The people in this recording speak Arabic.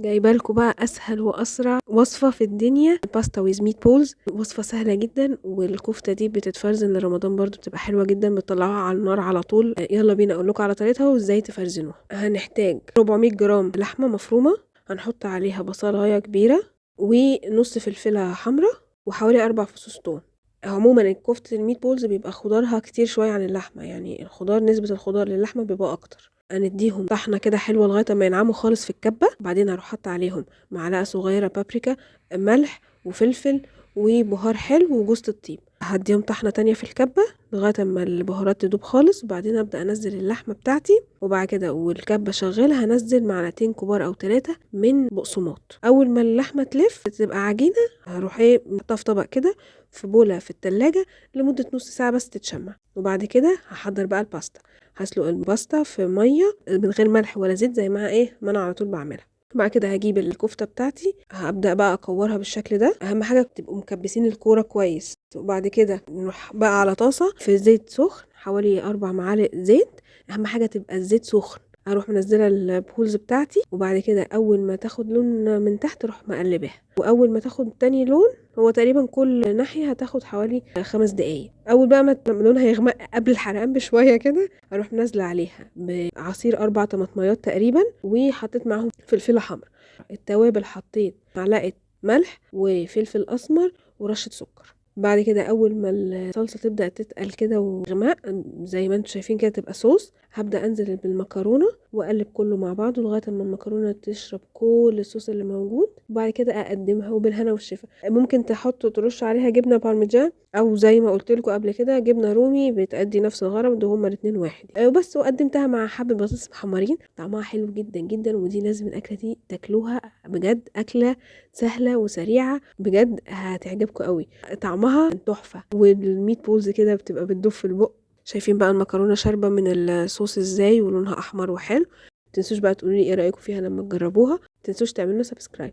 جايبه لكم بقى اسهل واسرع وصفه في الدنيا، الباستا ويز ميت بولز. وصفه سهله جدا، والكفته دي بتتفرزن لرمضان برضو، بتبقى حلوه جدا، بتطلعوها على النار على طول. يلا بينا اقول لكم على طريقتها وازاي تفرزنوها. هنحتاج 400 جرام لحمه مفرومه، هنحط عليها بصلايه كبيره ونص فلفله حمراء وحوالي 4 فصوص ثوم. عموما كفتة الميت بولز بيبقى خضارها كتير شوية عن اللحمة، يعني الخضار نسبة الخضار للحمة بيبقى أكتر. هنديهم طحنة كده حلوة لغاية ما ينعموا خالص في الكبة. بعدين هروح حاطة عليهم معلقة صغيرة بابريكا، ملح وفلفل وبهار حلو وجوز الطيب. هديهم طحنة تانية في الكبة لغاية ما البهارات تدوب خالص. وبعدين ابدأ انزل اللحمة بتاعتي، وبعد كده والكبة شغالة هنزل معلقتين كبار او 3 من بقسماط. اول ما اللحمة تلف تبقى عجينة، هروح نحطها في طبق كده في بولة في التلاجة لمدة نص ساعة بس تتشمع. وبعد كده هحضر بقى الباستا. هسلق الباستا في مية من غير ملح ولا زيت زي ما انا على طول بعملها. بعد كده هجيب الكفتة بتاعتي، هبدأ بقى اكورها بالشكل ده. اهم حاجة تبقوا مكبسين الكورة كويس. وبعد كده نروح بقى على طاسة في زيت سخن، حوالي 4 معالق زيت. اهم حاجة تبقى الزيت سخن. هروح منزله البولز بتاعتي، وبعد كده اول ما تاخد لون من تحت اروح مقلباها، واول ما تاخد تاني لون، هو تقريبا كل ناحية هتاخد حوالي 5 دقايق. اول بقى ما لونها يغمق قبل الحرقان بشوية كده، اروح نازلة عليها بعصير 4 طماطميات تقريبا، وحطيت معاهم فلفلة حمرا. التوابل حطيت معلقة ملح وفلفل اسمر ورشة سكر. بعد كده اول ما الصلصه تبدا تتقل كده وغماء زي ما انتم شايفين كده تبقى صوص، هبدا انزل بالمكرونه واقلب كله مع بعض لغايه ما المكرونه تشرب كل الصوص اللي موجود. وبعد كده اقدمها وبالهنا والشفا. ممكن تحطوا ترش عليها جبنه بارميجان، او زي ما قلت لكم قبل كده جبنه رومي، بتأدي نفس الغرض، وهما الاثنين واحد. وبس. وقدمتها مع حبه بطاطس محمرين، طعمها حلو جدا جدا. ودي لازم الاكله دي تاكلوها بجد، اكله سهله وسريعه بجد، هتعجبكم قوي. طعمها تحفه، والميت بولز كده بتبقى بتدوب في البق. شايفين بقى المكرونه شاربه من الصوص ازاي ولونها احمر وحلو. متنسوش بقى تقولوا لي ايه رايكم فيها لما تجربوها. متنسوش تعملوا سبسكرايب.